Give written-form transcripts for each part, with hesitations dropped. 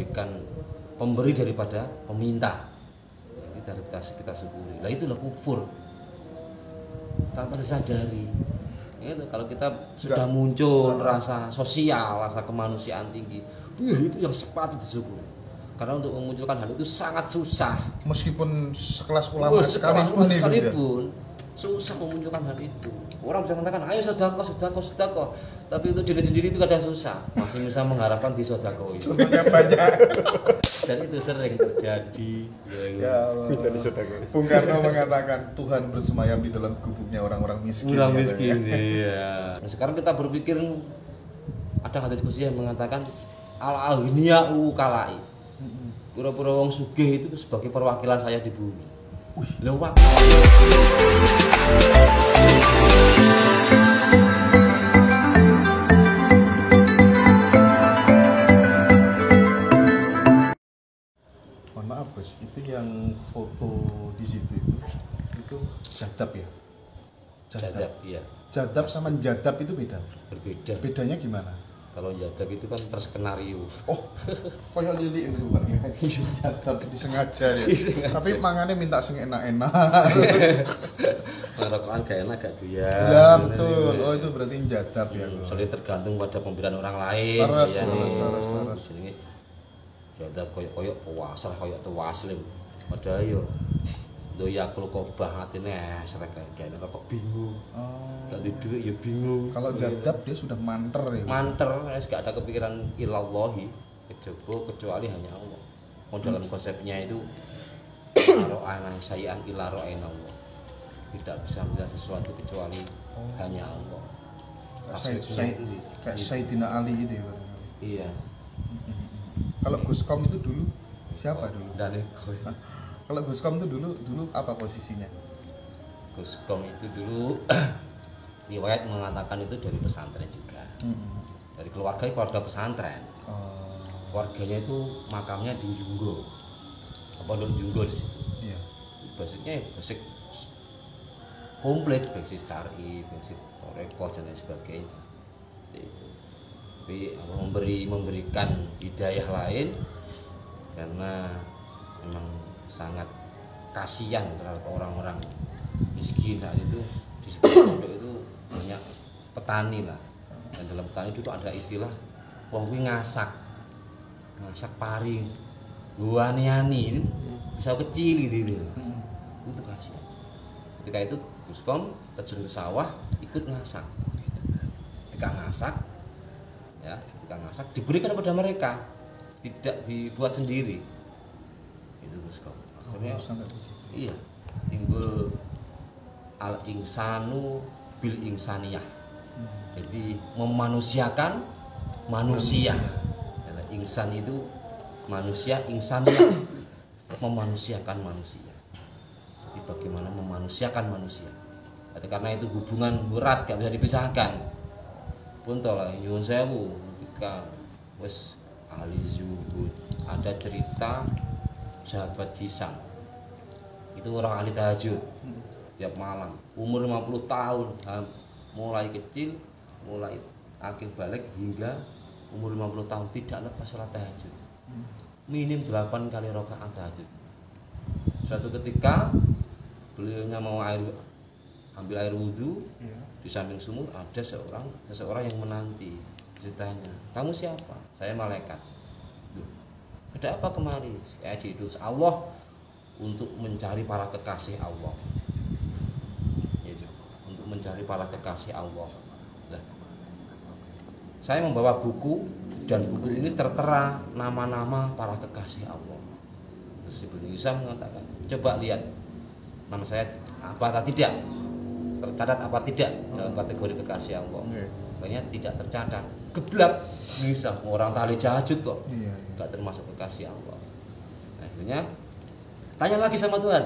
bagaikan pemberi daripada peminta. Kita syukuri. Lah itulah kufur tanpa disadari. Itu kalau kita sudah muncul rasa sosial, rasa kemanusiaan tinggi, itu yang sepatut disyukuri. Karena untuk memunculkan hal itu sangat susah. Meskipun sekelas ulama sekalipun susah memunculkan hal itu. Orang bisa mengatakan, ayo sedekah. Tapi untuk diri sendiri itu kadang susah. Masih bisa mengharapkan disodakoi. Contohnya banyak. Dan itu sering terjadi. Ya Allah. Bung Karno mengatakan Tuhan bersemayam di dalam gubuknya orang-orang miskin. Orang miskin, iya. Nah, sekarang kita berpikir, ada hadis diskusi yang mengatakan al-aghniya'u kalai. Pura-pura wong sugih itu sebagai perwakilan saya di bumi. Lewat. Mohon maaf Gus, itu yang foto di situ itu jadab ya? Jadab, iya. Jadab sama jadab itu beda. Berbeda. Bedanya gimana? Kalau jadab itu kan terskenario. Oh, koyo lili itu Pak. Jadab disengaja ya. Tapi mangannya minta sing enak-enak. Rokokan gak enak gak doyan. Ya betul. Oh itu berarti jadab ya. Soalnya tergantung pada pemberian orang lain. Laras. Jenenge jadab koyok puasa, koyok tuwaslim. Padahal yo doyakul kobah atine srek kayak rokok bingung. Gak di duit ya bingung. Kalau jadab dia sudah manter ya. Manter, gak ada kepikiran ilallahi kecuali hanya Allah. Dalam konsepnya itu ro'ana sayan ila ro'ain Allah. Tidak bisa melihat sesuatu kecuali hanya Allah. Kayak Sayyidina Ali gitu ya. Iya. Kalau Guskom itu dulu siapa dulu? Dan Kalau Guskom itu dulu apa posisinya? Guskom itu dulu riwayat mengatakan itu dari pesantren juga. Dari keluarga pesantren. Keluarganya itu makamnya di Junggo. Pondok Junggo di situ. Iya. Basic komplit, basic syar'i, basic rekoh dan lain sebagainya. Itu. Tapi memberikan hidayah lain karena memang sangat kasihan terhadap orang-orang miskin. Saat itu di sekitar pondok itu banyak petani lah, dan dalam petani itu ada istilah wong kuwi ngasak pari guaniani ini bisa kecil gitu. Itu kasihan. Ketika itu Guskom terjun ke sawah ikut ngasak. Ketika ngasak diberikan kepada mereka, tidak dibuat sendiri. Itu Guskom. Akhirnya iya timbul al-insanu bil insaniyah. Jadi memanusiakan manusia. Karena insan itu manusia, insaniyah memanusiakan manusia. Jadi bagaimana memanusiakan manusia. Karena itu hubungan berat gak bisa dipisahkan. Pun tolah nyuwun sewu ketika wis ahli zuhud ada cerita sahabat Hisam. Itu orang ahli tahajud tiap malam, umur 50 tahun, mulai kecil, mulai akhir balik hingga umur 50 tahun tidak lepas sholat tahajud. Minim 8 kali rakaat tahajud. Suatu ketika beliaunya mau ambil air wudhu, di samping sumur ada seseorang yang menanti. Ditanya, kamu siapa? Saya malaikat. Duh, ada apa kemari? Saya diutus Allah untuk mencari para kekasih Allah. Untuk mencari para kekasih Allah. Nah, saya membawa buku dan buku ini tertera nama-nama para kekasih Allah. Terus Ibnu Hisam mengatakan, coba lihat nama saya apa atau tidak, tercatat apa tidak dalam kategori kekasih Allah. Makanya tidak tercatat. Geblak Hisam, orang ahli tahajud kok. Enggak termasuk kekasih Allah. Nah, akhirnya tanya lagi sama Tuhan.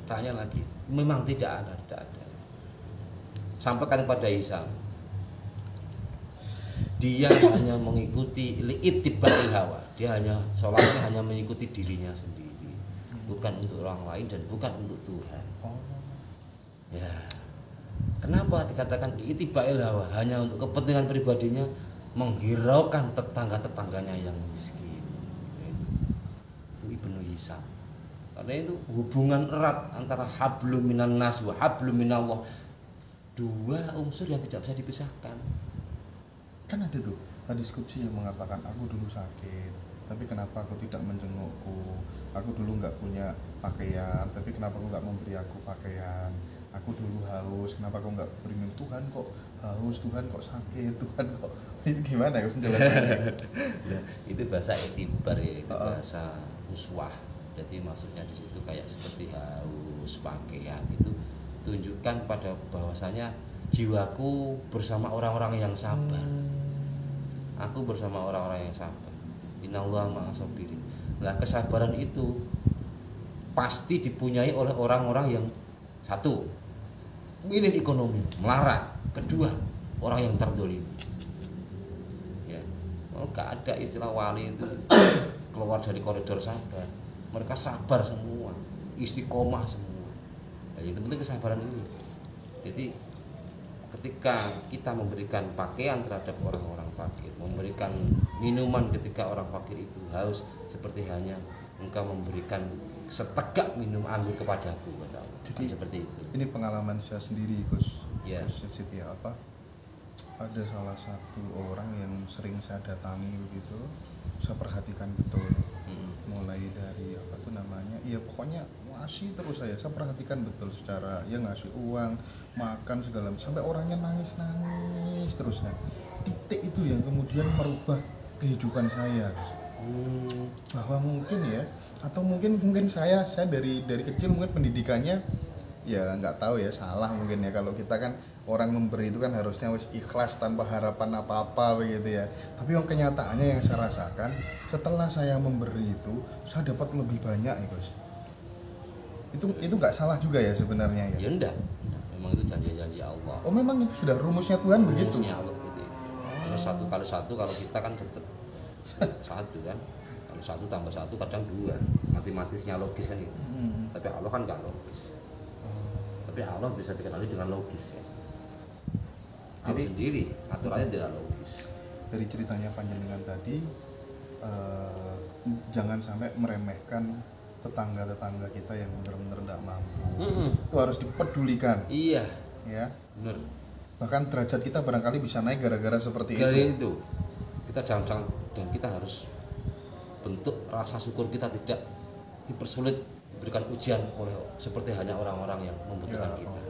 Tanya lagi. Memang tidak ada. Sampaikan kepada Hisam. Dia hanya mengikuti li'ittibail hawa. Dia hanya sholatnya hanya mengikuti dirinya sendiri. Bukan untuk orang lain dan bukan untuk Tuhan. Ya. Kenapa dikatakan li'ittibail hawa? Hanya untuk kepentingan pribadinya, menghiraukan tetangga-tetangganya yang miskin. bisa. Karena itu hubungan erat antara hablum minan nas wa hablum minallah. Dua unsur yang tidak bisa dipisahkan. Kan ada tuh hadis qudsi yang mengatakan aku dulu sakit, tapi kenapa aku tidak menjengukku? Aku dulu nggak punya pakaian, tapi kenapa aku nggak memberi aku pakaian? Aku dulu haus, kenapa aku nggak beri minum? Tuhan kok haus, Tuhan kok sakit, Tuhan kok itu gimana ya penjelasannya? Nah, itu bahasa itibar ya, itu bahasa uswah. Jadi maksudnya di situ kayak seperti haus pakaian itu tunjukkan pada bahwasanya jiwaku bersama orang-orang yang sabar. Aku bersama orang-orang yang sabar. Innallaha ma'as-sabirin. Nah, kesabaran itu pasti dipunyai oleh orang-orang yang satu, minim ekonomi, melarat. Kedua, orang yang terdolimi. Ya, kalau nggak ada istilah wali itu keluar dari koridor sabar. Mereka sabar semua, istiqomah semua. Nah, itu penting kesabaran ini. Jadi ketika kita memberikan pakaian terhadap orang-orang fakir, memberikan minuman ketika orang fakir itu haus, seperti hanya engkau memberikan setegak minum anggur kepadaku, kata Allah. Jadi Seperti itu. ini pengalaman saya sendiri, Gus. Ya. Gus Siti, apa? Ada salah satu orang yang sering saya datangi begitu, saya perhatikan betul. Mulai dari apa tuh namanya? Iya, pokoknya ngasih terus saya perhatikan betul secara ya ngasih uang, makan segala sampai orangnya nangis terus. Nah, titik itu yang kemudian merubah kehidupan saya. Bahwa mungkin ya, atau mungkin saya dari kecil mungkin pendidikannya ya nggak tahu ya, salah mungkin ya. Kalau kita kan orang memberi itu kan harusnya wis ikhlas tanpa harapan apa-apa begitu ya. Tapi yang kenyataannya yang saya rasakan setelah saya memberi itu saya dapat lebih banyak ya, Gus. Itu nggak salah juga ya sebenarnya ya. Ya enggak. Memang itu janji-janji Allah. Oh, memang itu sudah rumusnya Tuhan begitu. Rumusnya Allah begitu. Kalau satu kali satu, kalau kita kan tetap satu kan. Kalau satu tambah satu kadang dua. Matematisnya logis kan itu. Tapi Allah kan nggak logis. Tapi Allah bisa dikenali dengan logis ya. Allah sendiri aturannya tidak logis. Dari ceritanya panjenengan tadi, jangan sampai meremehkan tetangga-tetangga kita yang benar-benar tidak mampu. Itu harus dipedulikan. Iya. Ya. Benar. Bahkan derajat kita barangkali bisa naik gara-gara seperti itu. Kita jangan dan kita harus bentuk rasa syukur kita tidak dipersulit, diberikan ujian oleh seperti hanya orang-orang yang membutuhkan kita.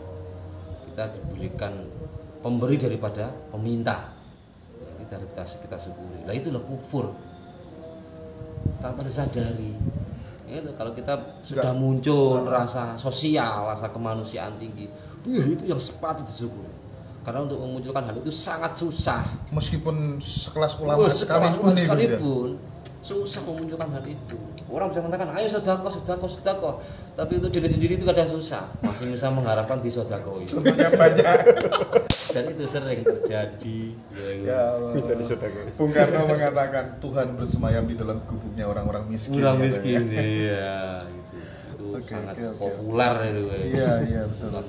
Kita diberikan pemberi daripada peminta. Kita syukuri. Lah itulah kufur tanpa disadari. Itu kalau kita sudah muncul rasa sosial, rasa kemanusiaan tinggi, itu yang sepatut disyukuri. Karena untuk memunculkan hal itu sangat susah. Meskipun sekelas ulama sekalipun susah memunculkan hal itu. Orang bisa mengatakan, ayo sedekah. Tapi itu diri sendiri itu kadang susah. Masih bisa mengharapkan disodakoi. Contohnya banyak. Dan itu sering terjadi. Ya Allah. Bung Karno mengatakan Tuhan bersemayam di dalam gubuknya orang-orang miskin. Orang miskin, iya. Itu sangat populer itu. Iya betul.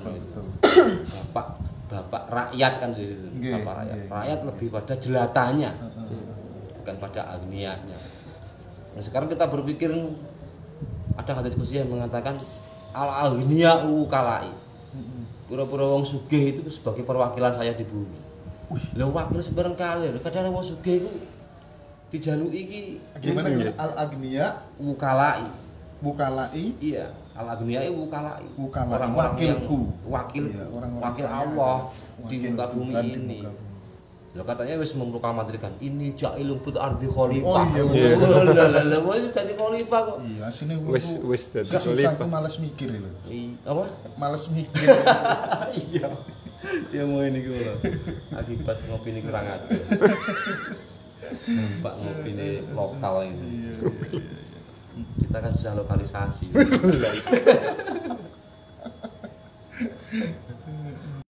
Bapak rakyat kan di situ. Bapak rakyat. Rakyat lebih pada jelatannya, bukan pada agnianya. Nah, sekarang kita berpikir ada hadis qudsi yang mengatakan al-aghniya'u kalai. Pura-pura wong sugih itu sebagai perwakilan saya di bumi. Lha wakil sebarang kali, kadang wong sugih itu dijaluki iki gimana al-aghniya wukalai. Iya, al-aghniya'u wukalai. Orang-orang wakil Allah di muka bumi ini. Lah katanya wis memproklamirkan ini ja'ilun fil ardi khalifah. Oh iya. Lah wis dadi khalifah kok. Iya, asline wis dadi khalifah. Aku males mikir lho. Apa? Males mikir. Iya. Ya mau ini gue loh. Akibat ngopi ini kurang aja. Mbak ngopi ini lokal ini. Kita kan susah lokalisasi.